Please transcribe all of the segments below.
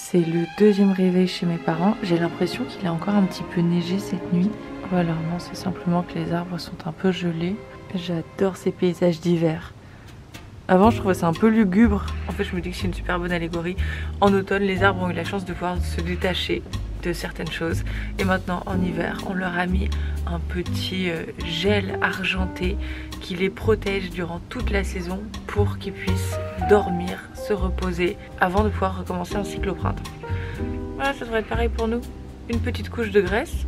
C'est le deuxième réveil chez mes parents. J'ai l'impression qu'il a encore un petit peu neigé cette nuit. Voilà, non, c'est simplement que les arbres sont un peu gelés. J'adore ces paysages d'hiver. Avant, je trouvais ça un peu lugubre. En fait, je me dis que c'est une super bonne allégorie. En automne, les arbres ont eu la chance de pouvoir se détacher de certaines choses. Et maintenant, en hiver, on leur a mis un petit gel argenté qui les protège durant toute la saison pour qu'ils puissent dormir, se reposer avant de pouvoir recommencer un cycle au printemps. Voilà, ça devrait être pareil pour nous. Une petite couche de graisse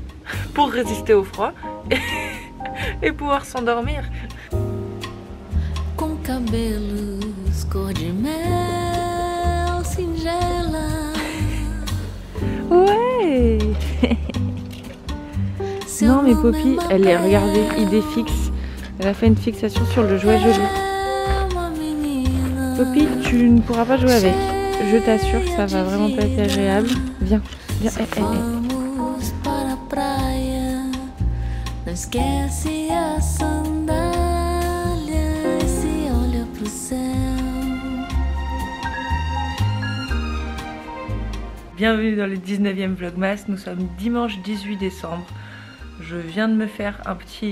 pour résister au froid et pouvoir s'endormir. Com cabelos cor de mel singela. Ouais. Non mais Poppy, elle est, regardez, idée fixe. Elle a fait une fixation sur le jouet gelé. Poppy, tu ne pourras pas jouer avec. Je t'assure que ça va vraiment pas être agréable. Viens, viens, Vamos para a praia. Não esquece a sandália e se olha pro céu. Bienvenue dans le 19e Vlogmas, nous sommes dimanche 18 décembre. Je viens de me faire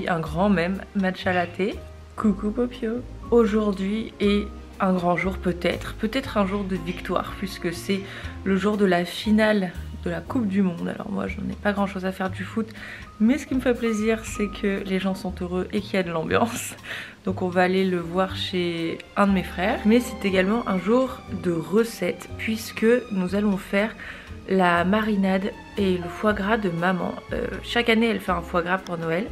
un grand même matcha latte. Coucou Popio. Aujourd'hui est un grand jour peut-être un jour de victoire puisque c'est le jour de la finale de la Coupe du Monde. Alors moi je n'en ai pas grand chose à faire du foot, mais ce qui me fait plaisir c'est que les gens sont heureux et qu'il y a de l'ambiance. Donc on va aller le voir chez un de mes frères. Mais c'est également un jour de recettes puisque nous allons faire la marinade et le foie gras de maman. Chaque année elle fait un foie gras pour Noël.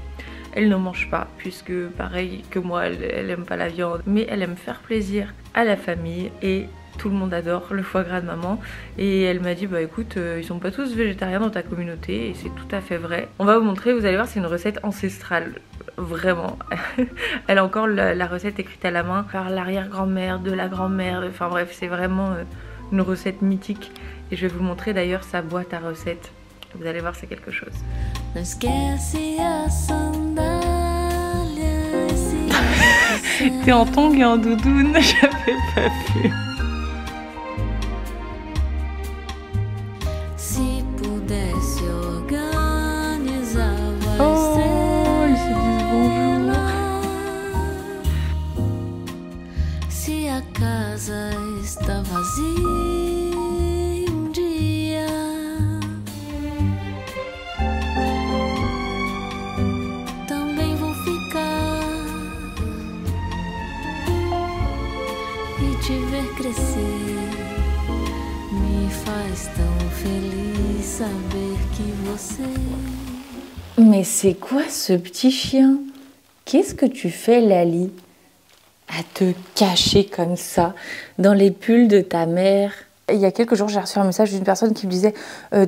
Elle ne mange pas puisque pareil que moi elle aime pas la viande, mais elle aime faire plaisir à la famille et tout le monde adore le foie gras de maman. Et elle m'a dit bah écoute ils sont pas tous végétariens dans ta communauté et c'est tout à fait vrai. On va vous montrer, vous allez voir, c'est une recette ancestrale. Vraiment. Elle a encore la recette écrite à la main par l'arrière-grand-mère de la grand-mère. Enfin bref, c'est vraiment une recette mythique. Et je vais vous montrer d'ailleurs sa boîte à recettes. Vous allez voir, c'est quelque chose. Não esquece a sandália e se olha pro T'es en tongs et en doudoune, j'avais pas vu. Se pudesse organizar, vai Oh, ser ils se disent bonjour. ela. Se a casa está vazia dia, também vou ficar e te ver crescer. Me faz tão feliz saber que você. Mais c'est quoi ce petit chien? Qu'est-ce que tu fais, Lali? À te cacher comme ça dans les pulls de ta mère. Il y a quelques jours, j'ai reçu un message d'une personne qui me disait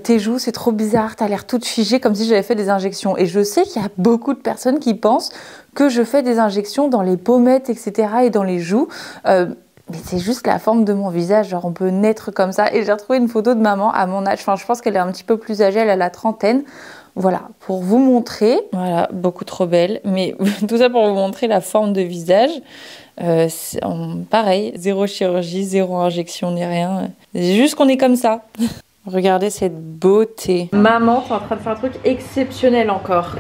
tes joues, c'est trop bizarre, t'as l'air toute figée comme si j'avais fait des injections. Et je sais qu'il y a beaucoup de personnes qui pensent que je fais des injections dans les pommettes, etc. et dans les joues. Mais c'est juste la forme de mon visage, genre on peut naître comme ça. Et j'ai retrouvé une photo de maman à mon âge, enfin je pense qu'elle est un petit peu plus âgée, elle a la trentaine. Voilà, pour vous montrer, voilà, beaucoup trop belle, mais tout ça pour vous montrer la forme de visage. Pareil, zéro chirurgie, zéro injection ni rien. C'est juste qu'on est comme ça. Regardez cette beauté. Maman, t'es en train de faire un truc exceptionnel encore.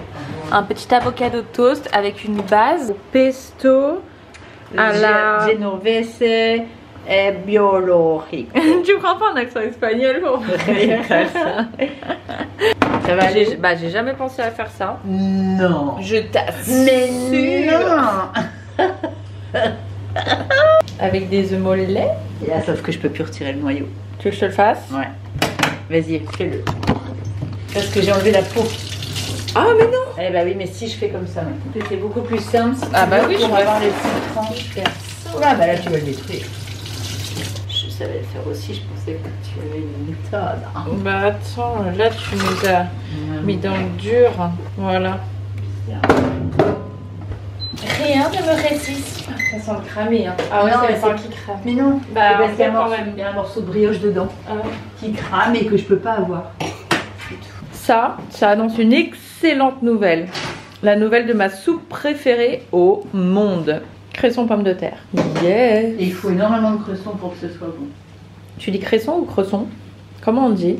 Un petit avocado toast avec une base pesto à la Genovese est biologique. Tu prends pas un accent espagnol pour Ça va aller? J'ai jamais pensé à faire ça. Non. Je Mais t'assure. non. Avec des œufs mollets. Là, sauf que je peux plus retirer le noyau. Tu veux que je te le fasse? Ouais. Vas-y, fais-le. Parce que j'ai enlevé la peau. Ah mais non. Eh bah oui, mais si je fais comme ça maintenant. C'est beaucoup plus simple. Si Ah tu bah veux, oui, pour je avoir les petites tranches. Voilà, bah là tu vas le détruire. Je savais le faire aussi, je pensais que tu avais une méthode. Bah attends, là tu nous as mis dans le dur. Voilà. Rien ne me résiste. Ça sent le cramé hein. Ah ouais, Non, c'est mais le pain c'est- qui crame. Mais non, Bah, c'est parce qu'il y a un quand morceau- même. il y a un morceau de brioche dedans qui crame et que je peux pas avoir. Ça annonce une excellente nouvelle. La nouvelle de ma soupe préférée au monde. Cresson pomme de terre. Yeah. Et il faut énormément de cresson pour que ce soit bon. Tu dis cresson ou cresson? Comment on dit?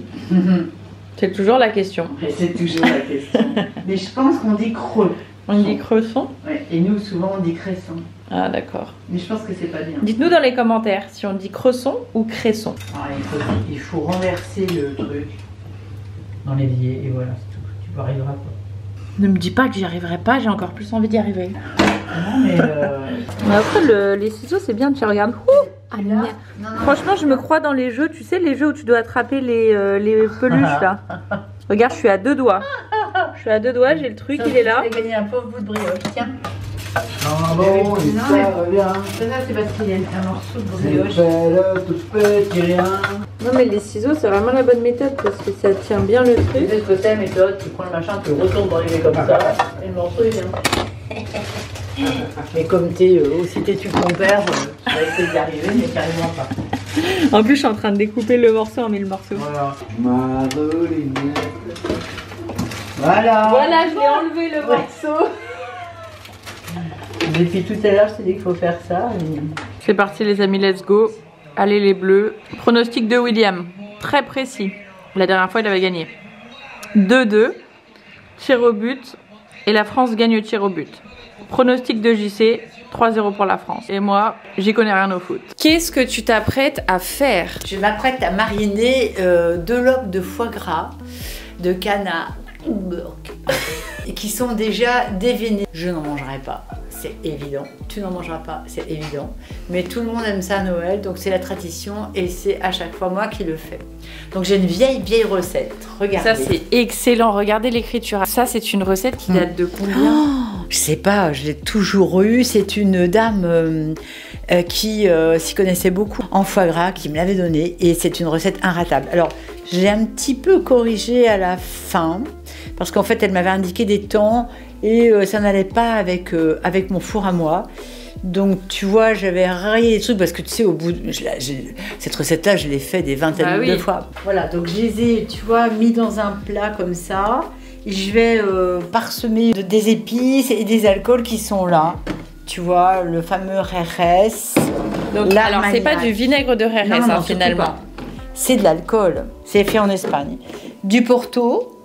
C'est toujours la question. C'est toujours la question. Mais je pense qu'on dit creux. On dit cresson? Ouais. Et nous, souvent, on dit cresson. Ah d'accord. Mais je pense que c'est pas bien. Dites-nous dans les commentaires si on dit cresson ou cresson. Ah, il faut renverser le truc dans l'évier et voilà, c'est tout. Tu n'y arriveras pas. Ne me dis pas que j'y arriverai pas, j'ai encore plus envie d'y arriver. Non mais... Mais après les ciseaux c'est bien, tu regardes. Ah, non, franchement je me crois dans les jeux, tu sais les jeux où tu dois attraper les peluches là. Regarde, je suis à 2 doigts. Je suis à 2 doigts, j'ai le truc, il est là. Tu vas gagner un pauvre bout de brioche, tiens. Ah bon, il Non, ça va bien. Ça c'est parce qu'il y a un morceau de brioche. C'est le tout petit rien. Non mais les ciseaux c'est vraiment la bonne méthode parce que ça tient bien le Tu truc. fais ce que t'aimes et toi tu prends le machin, tu le retournes dans les comme ça et le morceau il vient. Mais comme t'es aussi têtu que mon père, tu vas essayer d'y arriver mais carrément pas. En plus je suis en train de découper le morceau en 1000 morceaux. Voilà. Madeline. Voilà. Voilà, je l'ai enlevé le morceau. Depuis tout à l'heure je t'ai dit qu'il faut faire ça. Et... C'est parti les amis, let's go. Allez les bleus. Pronostic de William, très précis. La dernière fois il avait gagné. 2-2, tir au but et la France gagne au tir au but. Pronostic de JC, 3-0 pour la France. Et moi, j'y connais rien au foot. Qu'est-ce que tu t'apprêtes à faire? Je m'apprête à mariner 2 lobes de foie gras de canard et qui sont déjà déveinés. Je n'en mangerai pas, c'est évident. Tu n'en mangeras pas, c'est évident. Mais tout le monde aime ça à Noël, donc c'est la tradition et c'est à chaque fois moi qui le fais. Donc j'ai une vieille recette. Regardez. Ça c'est excellent, regardez l'écriture. Ça c'est une recette qui date de combien? Je sais pas, je l'ai toujours eu. C'est une dame qui s'y connaissait beaucoup en foie gras qui me l'avait donné et c'est une recette inratable. Alors j'ai un petit peu corrigé à la fin parce qu'en fait elle m'avait indiqué des temps et ça n'allait pas avec mon four à moi. Donc tu vois, j'avais rayé des trucs parce que tu sais, au bout de, cette recette-là, je l'ai fait des vingtaines de fois. Voilà, donc je les ai, tu vois, mis dans un plat comme ça. Je vais parsemer des épices et des alcools qui sont là. Tu vois, le fameux Jerez. Donc, alors, c'est pas du vinaigre de Jerez, non, hein, finalement. C'est de l'alcool. C'est fait en Espagne. Du Porto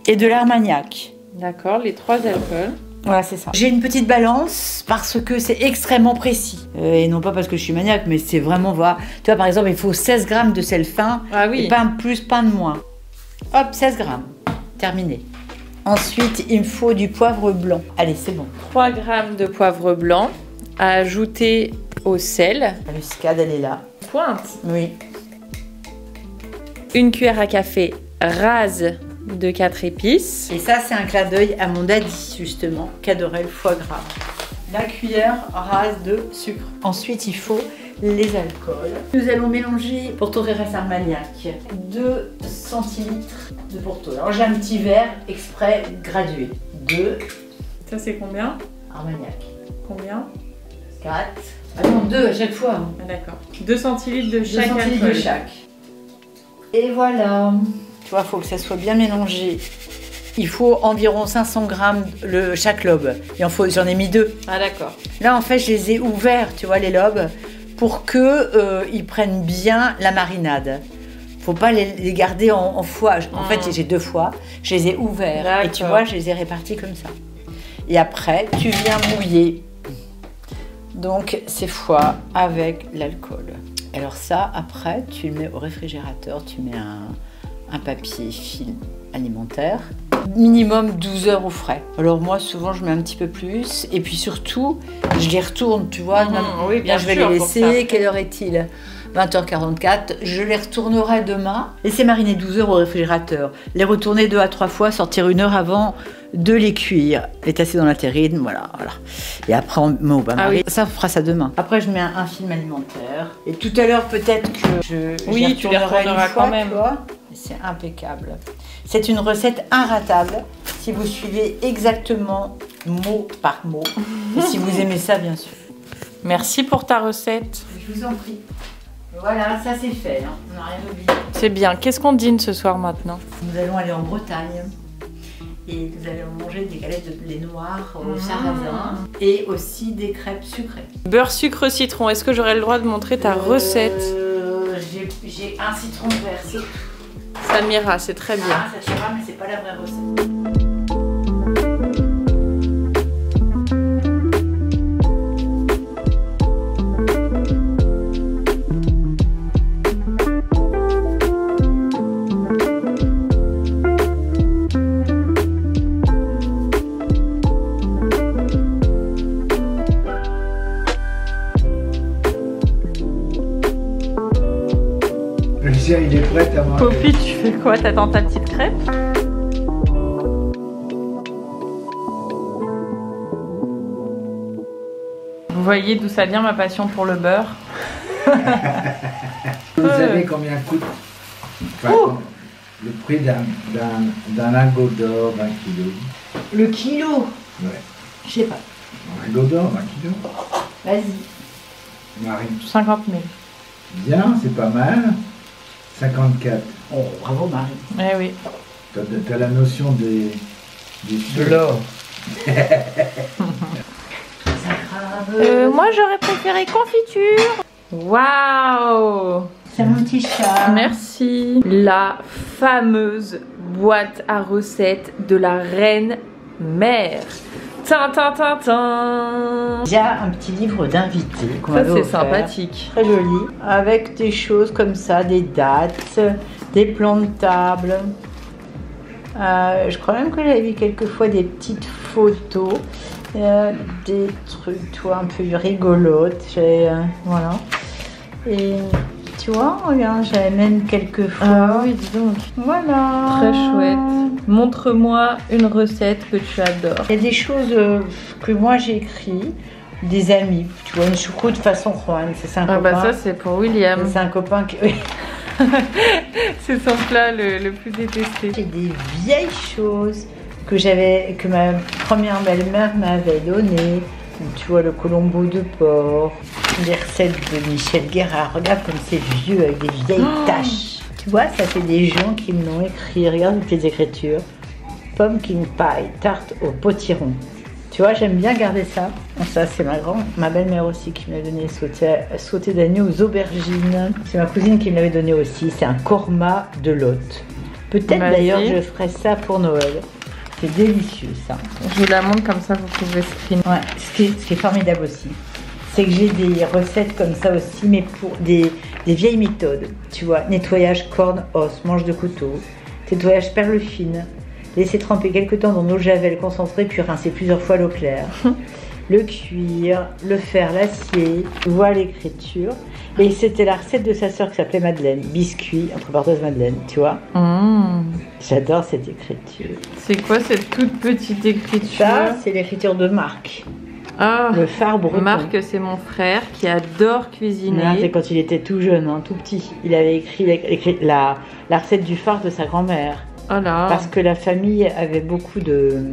et de l'Armagnac. D'accord, les 3 alcools. Voilà, c'est ça. J'ai une petite balance parce que c'est extrêmement précis. Et non pas parce que je suis maniaque, mais c'est vraiment, voilà. Tu vois, par exemple, il faut 16 grammes de sel fin. Ah oui. Et pas un de plus, pas un de moins. Hop, 16 grammes. Terminé. Ensuite, il me faut du poivre blanc. Allez, c'est bon. 3 grammes de poivre blanc à ajouter au sel. La muscade, elle est là. Pointe. Oui. 1 cuillère à café rase de 4 épices. Et ça, c'est un clin d'œil à mon daddy, justement, qui adorait le foie gras. La cuillère rase de sucre. Ensuite, il faut les alcools. Nous allons mélanger Porto Jerez Armagnac. 2 centilitres de Porto. Alors, j'ai un petit verre exprès gradué. 2. Ça, c'est combien? Armagnac. Combien? 4. Ah non, 2 à chaque fois. Ah, d'accord. 2 centilitres de 2 chaque centilitres alcool. de chaque. Et voilà. Tu vois, il faut que ça soit bien mélangé. Il faut environ 500 grammes chaque lobe. Et j'en ai mis 2. Ah d'accord. Là, en fait, je les ai ouverts, tu vois, les lobes, pour qu'ils prennent bien la marinade. Faut pas les garder en foie. En fait, j'ai 2 foies. Je les ai ouverts. Et tu vois, je les ai répartis comme ça. Et après, tu viens mouiller donc ces foies avec l'alcool. Alors ça, après, tu le mets au réfrigérateur. Tu mets un papier film alimentaire, minimum 12 heures au frais. Alors moi souvent je mets un petit peu plus et puis surtout je les retourne, tu vois. Oui, bien je vais sûr, les laisser, quelle heure est-il? 20h44, je les retournerai demain. Laisser mariner 12 heures au réfrigérateur, les retourner 2 à 3 fois, sortir 1 heure avant de les cuire, les tasser dans la terrine, voilà. Et après on met au bain-marie. Ça, on fera ça demain. Après je mets un film alimentaire. Et tout à l'heure peut-être que tu les retourneras quand même. C'est impeccable. C'est une recette inratable si vous suivez exactement mot par mot. Et si vous aimez ça, bien sûr. Merci pour ta recette. Je vous en prie. Voilà, ça c'est fait. Hein. On n'a rien oublié. C'est bien. Qu'est-ce qu'on dîne ce soir maintenant? Nous allons aller en Bretagne. Et nous allons manger des galettes de blé noir au sarrasin. Et aussi des crêpes sucrées. Beurre, sucre, citron. Est-ce que j'aurai le droit de montrer ta recette? J'ai un citron vert, c'est tout. Ça m'ira, c'est très bien. Ah, ça t'ira, mais c'est pas la vraie recette. Lucien, il est prêt à manger. Poppy, tu fais quoi? T'attends ta petite crêpe? Vous voyez d'où ça vient ma passion pour le beurre? Vous savez combien coûte le prix d'un lingot d'or 20 kilos? Le kilo? Ouais. Je sais pas. Un lingot d'or 20 kilos? Vas-y. Marie. 50 000. Bien, c'est pas mal. 54. Oh, bravo Marie. Eh oui. T'as la notion des De l'or. Moi j'aurais préféré confiture. Waouh! C'est mon petit chat. Merci. La fameuse boîte à recettes de la reine mère. Tin tin tin tin. Il y a un petit livre d'invités qu'on Ça m'avait c'est offert. sympathique. Très joli. Avec des choses comme ça, des dates, des plans de table. Je crois même que j'avais vu quelquefois des petites photos. Des trucs, tu vois, un peu rigolotes. Voilà. Et tu vois, regarde, j'avais même quelquefois. Ah oui, dis donc. Voilà. Très chouette. Montre-moi une recette que tu adores. Il y a des choses que moi j'ai écrites, des amis. Tu vois, une choucroute façon Juan, c'est un Ah copain. bah ça c'est pour William. C'est un copain qui. Oui. C'est son plat le plus détesté. J'ai des vieilles choses que ma première belle-mère m'avait données. Tu vois, le colombo de porc, des recettes de Michel Guérard. Regarde comme c'est vieux avec des vieilles taches. Tu vois, ça c'est des gens qui me l'ont écrit. Regarde toutes les écritures. Pumpkin pie, tarte au potiron. Tu vois, j'aime bien garder ça. Bon, ça, c'est ma belle-mère aussi qui me l'a donné, sauté d'agneau aux aubergines. C'est ma cousine qui me l'avait donné aussi. C'est un korma de Lot. Peut-être Vas-y. d'ailleurs je ferai ça pour Noël. C'est délicieux ça. Je vous la montre comme ça, vous pouvez screen. Ouais, ce qui est formidable aussi, c'est que j'ai des recettes comme ça aussi, mais pour des vieilles méthodes. Tu vois, nettoyage corne, os, manche de couteau, nettoyage perles fines, laisser tremper quelques temps dans l'eau javel concentrée, puis rincer plusieurs fois à l'eau claire. Le cuir, le fer, l'acier, tu vois l'écriture. Et c'était la recette de sa sœur qui s'appelait Madeleine, biscuit, entre parenthèses Madeleine, tu vois. J'adore cette écriture. C'est quoi cette toute petite écriture? Ça, c'est l'écriture de Marc, Ah, le phare breton. Marc, c'est mon frère qui adore C'est cuisiner. quand il était tout jeune, hein, tout petit. Il avait écrit la recette du phare de sa grand-mère. Oh là. Parce que la famille avait beaucoup de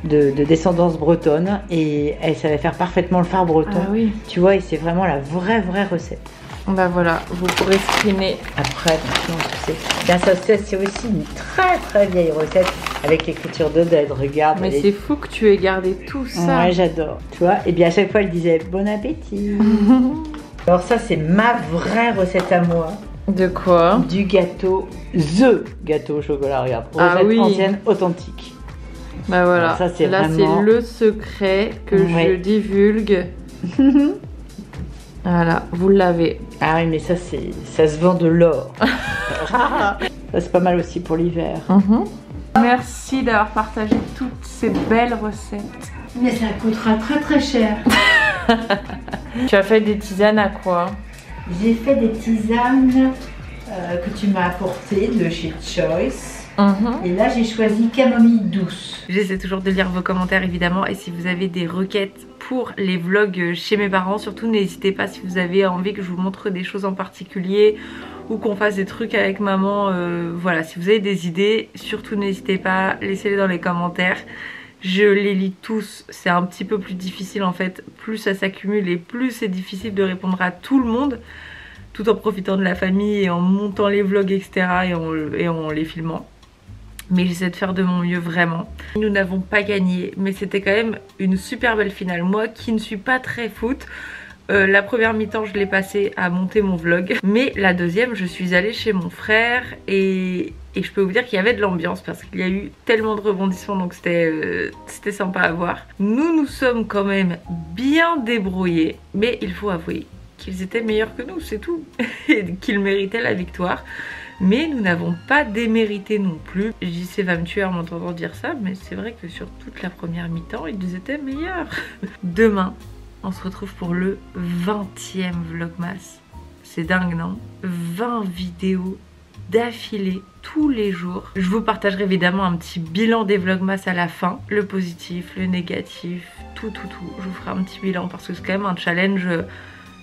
descendance bretonne et elle savait faire parfaitement le phare breton. Ah oui. Tu vois, et c'est vraiment la vraie recette. Bah voilà, vous pourrez screener. Après, maintenant, tu sais. Bien, ça, c'est aussi une très vieille recette avec l'écriture d'Odette. Regarde. Mais c'est fou que tu aies gardé tout ça. Ouais, j'adore. Tu vois, et bien à chaque fois, elle disait bon appétit. Alors, ça, c'est ma vraie recette à moi. De quoi? Du gâteau, The gâteau au chocolat, regarde. Ah Recette oui. ancienne, authentique. Bah voilà, Alors ça, c'est là vraiment- c'est le secret que Ouais. je divulgue. Voilà, vous l'avez. Ah oui, mais ça se vend de l'or. Ça, c'est pas mal aussi pour l'hiver. Merci d'avoir partagé toutes ces belles recettes. Mais ça coûtera très cher. Tu as fait des tisanes à quoi? J'ai fait des tisanes que tu m'as apportées de chez Choice. Et là, j'ai choisi camomille douce. J'essaie toujours de lire vos commentaires évidemment, et si vous avez des requêtes pour les vlogs chez mes parents, surtout n'hésitez pas si vous avez envie que je vous montre des choses en particulier ou qu'on fasse des trucs avec maman. Voilà, si vous avez des idées, surtout n'hésitez pas, laissez-les dans les commentaires. Je les lis tous, c'est un petit peu plus difficile en fait, plus ça s'accumule et plus c'est difficile de répondre à tout le monde, tout en profitant de la famille et en montant les vlogs etc. et en les filmant. Mais j'essaie de faire de mon mieux vraiment. Nous n'avons pas gagné, mais c'était quand même une super belle finale. Moi qui ne suis pas très foot, la première mi-temps je l'ai passée à monter mon vlog, mais la deuxième je suis allée chez mon frère et Et je peux vous dire qu'il y avait de l'ambiance parce qu'il y a eu tellement de rebondissements, donc c'était sympa à voir. Nous nous sommes quand même bien débrouillés, mais il faut avouer qu'ils étaient meilleurs que nous, c'est tout. Et qu'ils méritaient la victoire. Mais nous n'avons pas démérité non plus. JC va me tuer en m'entendant dire ça, mais c'est vrai que sur toute la première mi-temps, ils étaient meilleurs. Demain, on se retrouve pour le 20e Vlogmas. C'est dingue, non? 20 vidéos d'affilée tous les jours. Je vous partagerai évidemment un petit bilan des Vlogmas à la fin. Le positif, le négatif, tout. Je vous ferai un petit bilan parce que c'est quand même un challenge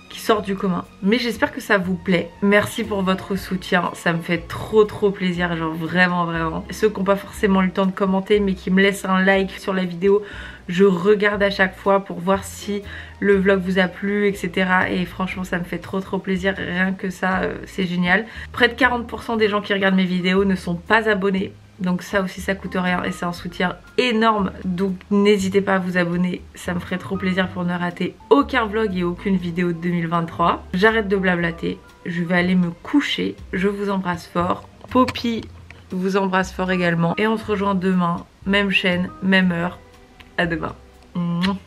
qui sort du commun. Mais j'espère que ça vous plaît. Merci pour votre soutien, ça me fait trop plaisir, genre vraiment. Ceux qui n'ont pas forcément le temps de commenter mais qui me laissent un like sur la vidéo, je regarde à chaque fois pour voir si le vlog vous a plu, etc. Et franchement ça me fait trop plaisir, rien que ça c'est génial. Près de 40% des gens qui regardent mes vidéos ne sont pas abonnés. Donc ça aussi ça coûte rien et c'est un soutien énorme. Donc n'hésitez pas à vous abonner, ça me ferait trop plaisir pour ne rater aucun vlog et aucune vidéo de 2023. J'arrête de blablater, je vais aller me coucher. Je vous embrasse fort. Poppy vous embrasse fort également. Et on se rejoint demain, même chaîne, même heure. À demain. Mouah.